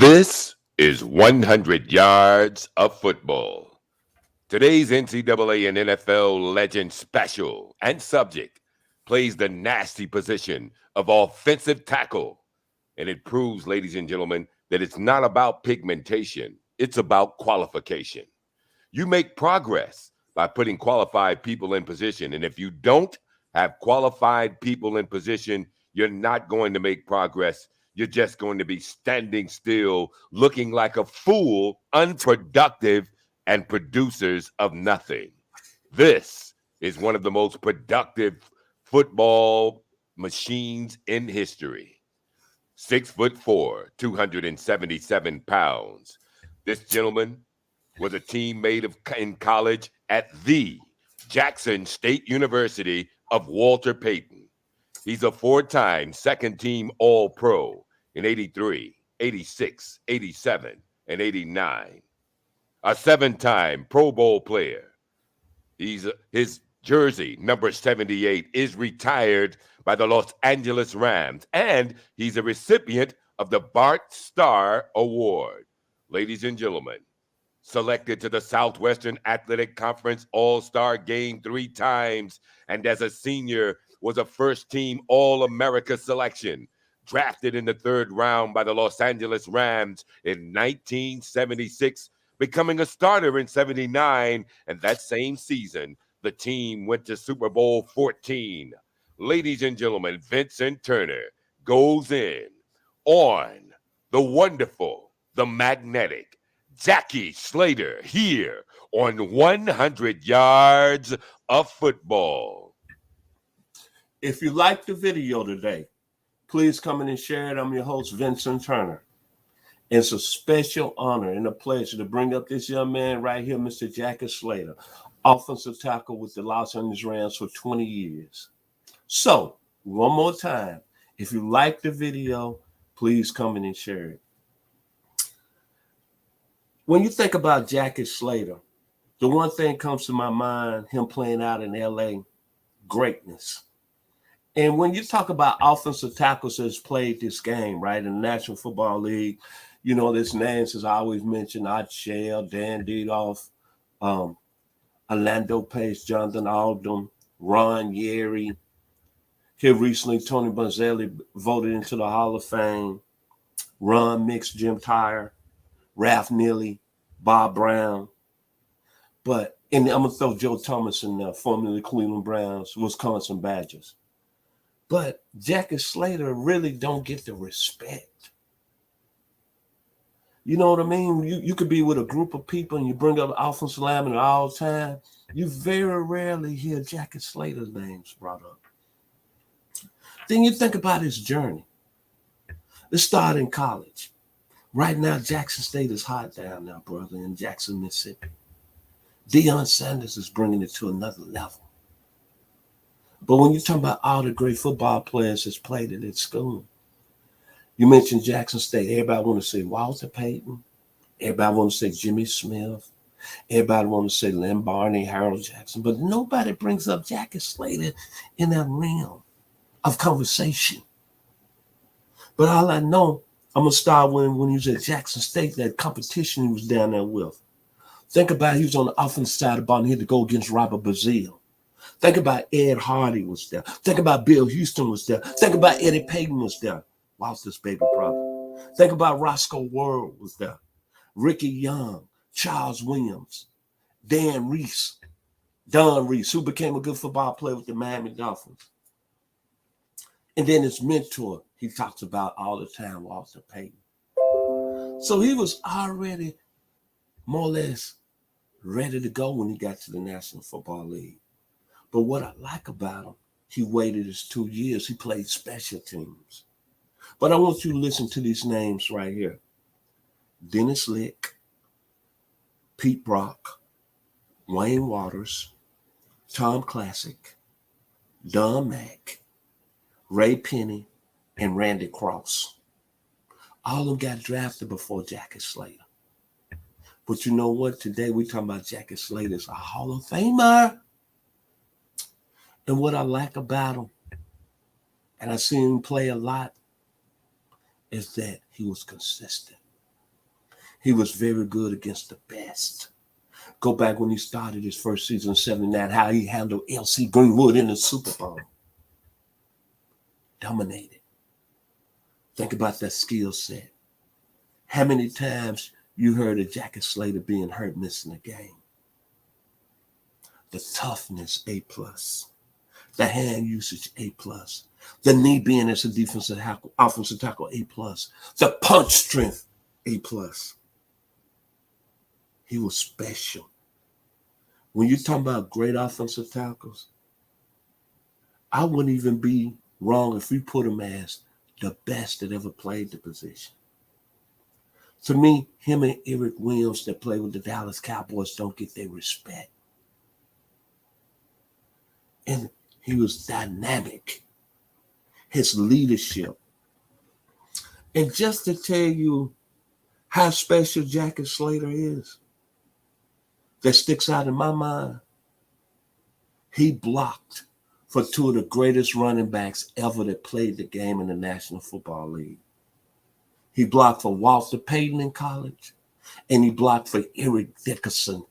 This is 100 yards of football. Today's NCAA and NFL legend special and subject plays the nasty position of offensive tackle. And it proves, ladies and gentlemen, that it's not about pigmentation, it's about qualification. You make progress by putting qualified people in position. And if you don't have qualified people in position, you're not going to make progress. You're just going to be standing still, looking like a fool, unproductive, and producers of nothing. This is one of the most productive football machines in history. 6'4", 277 pounds. This gentleman was a teammate in college at the Jackson State University of Walter Payton. He's a four-time second-team All-Pro in 83, 86, 87, and 89. A seven-time Pro Bowl player. His jersey, number 78, is retired by the Los Angeles Rams, and he's a recipient of the Bart Starr Award. Ladies and gentlemen, selected to the Southwestern Athletic Conference All-Star Game 3 times, and as a senior was a first-team All-America selection, drafted in the third round by the Los Angeles Rams in 1976, becoming a starter in 79, and that same season, the team went to Super Bowl 14. Ladies and gentlemen, Vincent Turner goes in on the wonderful, the magnetic, Jackie Slater here on 100 Yards of Football. If you liked the video today, please come in and share it. I'm your host, Vincent Turner. It's a special honor and a pleasure to bring up this young man right here, Mr. Jackie Slater, offensive tackle with the Los Angeles Rams for 20 years. So, one more time, if you like the video, please come in and share it. When you think about Jackie Slater, the one thing comes to my mind, him playing out in LA, greatness. And when you talk about offensive tackles that's played this game, right, in the National Football League, you know, there's names as I always mention, Art Shell, Dan Didoff, Orlando Pace, Jonathan Alden, Ron Yeri. Here recently, Tony Bonzelli voted into the Hall of Fame. Ron Mix, Jim Tyre, Ralph Neely, Bob Brown. And I'm going to throw Joe Thomas in there, formerly the Cleveland Browns, Wisconsin Badgers. But Jackie Slater really don't get the respect. You know what I mean? You could be with a group of people and you bring up offensive lineman all the time. You very rarely hear Jackie Slater's names brought up. Then you think about his journey. Let's start in college. Right now, Jackson State is hot down now, brother, in Jackson, Mississippi. Deion Sanders is bringing it to another level. But when you talk about all the great football players that's played at that school, you mentioned Jackson State. Everybody want to say Walter Payton. Everybody want to say Jimmy Smith. Everybody want to say Lynn Barney, Harold Jackson. But nobody brings up Jackie Slater in that realm of conversation. But all I know, I'm going to start when he was at Jackson State, that competition he was down there with. Think about he was on the offensive side of the ball and he had to go against Robert Brazile. Think about Ed Hardy was there. Think about Bill Houston was there. Think about Eddie Payton was there. Walter's baby brother. Think about Roscoe World was there. Ricky Young, Charles Williams, Don Reese, who became a good football player with the Miami Dolphins. And then his mentor, he talks about all the time, Walter Payton. So he was already more or less ready to go when he got to the National Football League. But what I like about him, he waited his 2 years. He played special teams. But I want you to listen to these names right here. Dennis Lick, Pete Brock, Wayne Waters, Tom Classic, Don Mack, Ray Penny, and Randy Cross. All of them got drafted before Jackie Slater. But you know what? Today we're talking about Jackie Slater as a Hall of Famer. And what I like about him, and I seen him play a lot, is that he was consistent. He was very good against the best. Go back when he started his first season in 79, how he handled L.C. Greenwood in the Super Bowl. Dominated. Think about that skill set. How many times you heard of Jackie Slater being hurt, missing a game? The toughness, A+. The hand usage, A+. The knee being as a defensive tackle, offensive tackle, A+. The punch strength, A+. He was special. When you're talking about great offensive tackles, I wouldn't even be wrong if we put him as the best that ever played the position. To me, him and Eric Williams that play with the Dallas Cowboys don't get their respect. And he was dynamic. His leadership. And just to tell you how special Jackie Slater is, that sticks out in my mind, he blocked for two of the greatest running backs ever that played the game in the National Football League. He blocked for Walter Payton in college, and he blocked for Eric Dickerson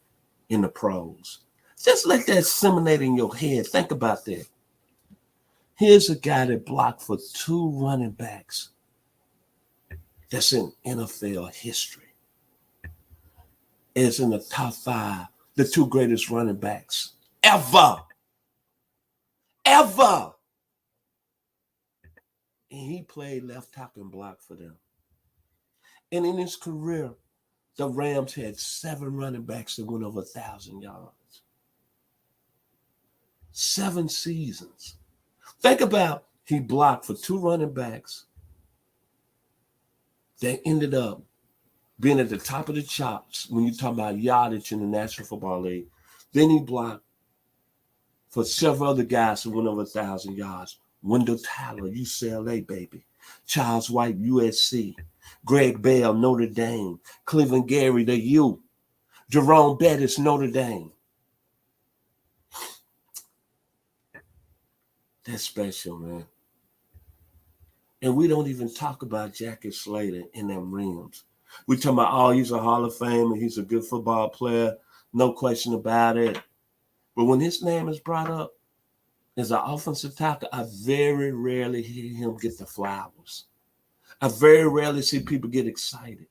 in the pros. Just let that simulate in your head. Think about that. Here's a guy that blocked for two running backs that's in NFL history. Is in the top 5, the two greatest running backs ever. Ever. And he played left tackle and blocked for them. And in his career, the Rams had 7 running backs that went over 1,000 yards. 7 seasons. Think about he blocked for 2 running backs that ended up being at the top of the chops when you talk about yardage in the National Football League. Then he blocked for several other guys who went over 1,000 yards. Wendell Tyler, UCLA, baby. Charles White, USC. Greg Bell, Notre Dame. Cleveland Gary, the U. Jerome Bettis, Notre Dame. That's special, man. And we don't even talk about Jackie Slater in them rims. We talking about, oh, he's a Hall of Famer. He's a good football player. No question about it. But when his name is brought up as an offensive tackle, I very rarely hear him get the flowers. I very rarely see people get excited.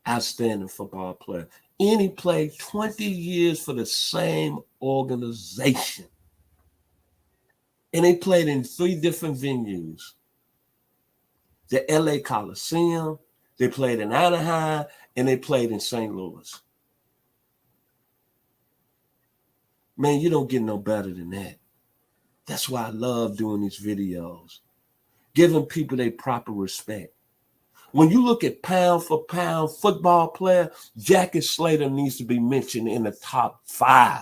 Outstanding football player. And he played 20 years for the same organization. And they played in 3 different venues. The LA Coliseum, they played in Anaheim, and they played in St. Louis. Man, you don't get no better than that. That's why I love doing these videos, giving people their proper respect. When you look at pound for pound football player, Jackie Slater needs to be mentioned in the top 5.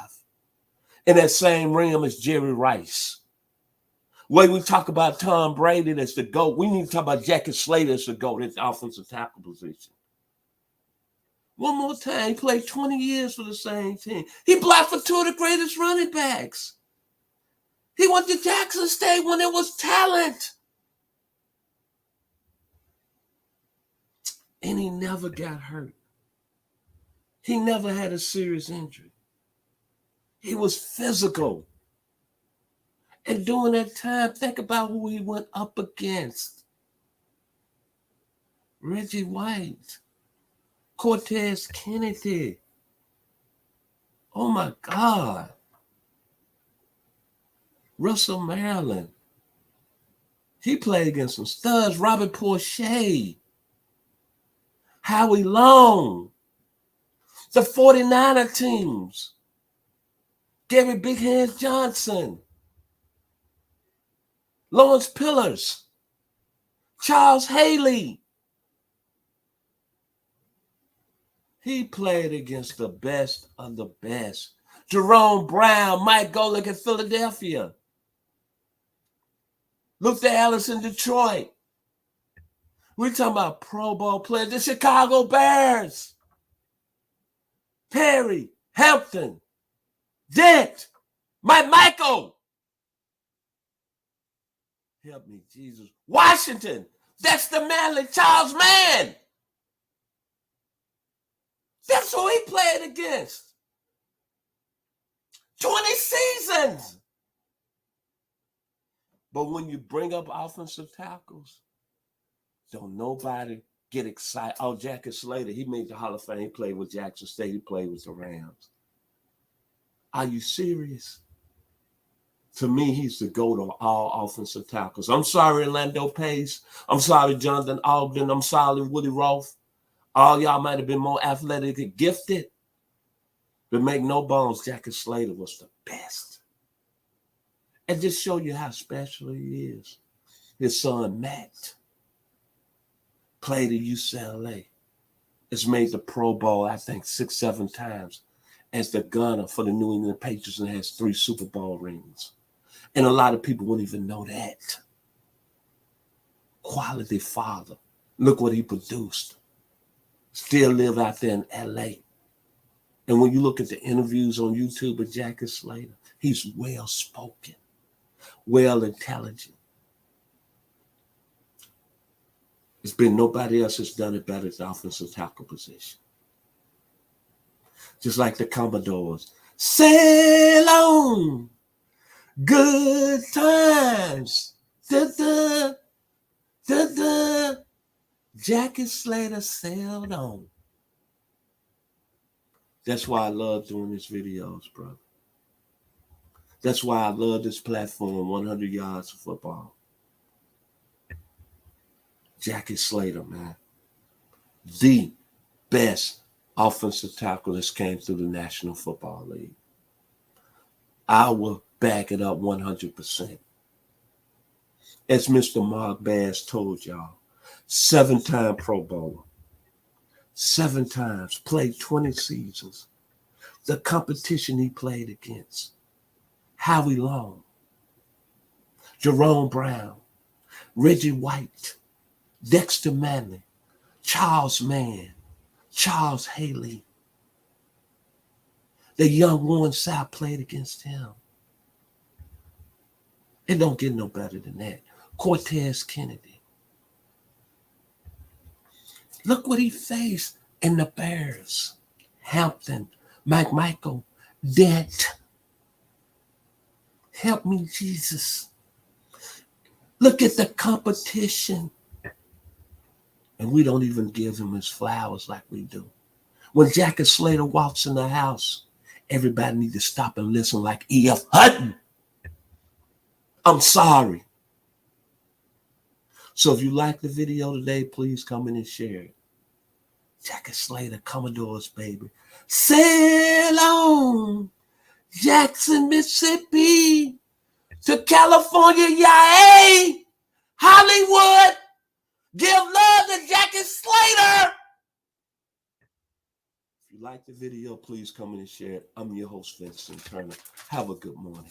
In that same realm as Jerry Rice. When we talk about Tom Brady as the GOAT, we need to talk about Jackie Slater as the GOAT at the offensive tackle position. One more time, he played 20 years for the same team. He blocked for 2 of the greatest running backs. He went to Jackson State when there was talent. And he never got hurt. He never had a serious injury. He was physical. And during that time, think about who he went up against. Reggie White. Cortez Kennedy. Oh my God. Russell Maryland. He played against some studs. Robert Porcher. Howie Long. The 49er teams. Gary Big Hands Johnson. Lawrence Pillars. Charles Haley. He played against the best of the best. Jerome Brown, Mike Golick in Philadelphia. Luther Ellis in Detroit. We're talking about Pro Bowl players. The Chicago Bears. Perry, Hampton, Dent, Mike Michael. Help me, Jesus. Washington, That's the manly Charles Man. That's who he played against. 20 seasons. But when you bring up offensive tackles, don't nobody get excited. Oh, Jackie Slater, he made the Hall of Fame. He played with Jackson State. He played with the Rams. Are you serious? To me, he's the GOAT of all offensive tackles. I'm sorry, Orlando Pace. I'm sorry, Jonathan Ogden. I'm sorry, Woody Roth. All y'all might have been more athletic and gifted. But make no bones, Jackie Slater was the best. And just show you how special he is. His son, Matt, played at UCLA. Has made the Pro Bowl, I think, 6-7 times as the gunner for the New England Patriots and has 3 Super Bowl rings. And a lot of people wouldn't even know that. Quality father. Look what he produced. Still live out there in LA. And when you look at the interviews on YouTube with Jackie Slater, he's well-spoken, well-intelligent. There's been nobody else that's done it better at the offensive tackle position. Just like the Commodores. Sail on! Good times. Da-da, da-da. Jackie Slater sailed on. That's why I love doing these videos, brother. That's why I love this platform, 100 Yards of Football. Jackie Slater, man. The best offensive tackle that's came through the National Football League. I will back it up 100%. As Mr. Mark Bass told y'all, 7-time Pro Bowler, 7 times, played 20 seasons. The competition he played against, Howie Long, Jerome Brown, Reggie White, Dexter Manley, Charles Mann, Charles Haley. The young Warren Sapp played against him. It don't get no better than that. Cortez Kennedy. Look what he faced in the Bears. Hampton, Mike Michael, Dent. Help me, Jesus. Look at the competition. And we don't even give him his flowers like we do. When Jackie Slater walks in the house, everybody need to stop and listen like E.F. Hutton. I'm sorry. So if you like the video today, please come in and share it. Jackie Slater, Commodores, baby. Sail on, Jackson, Mississippi, to California, yay! Hollywood, give love to Jackie Slater. If you like the video, please come in and share it. I'm your host, Vincent Turner. Have a good morning.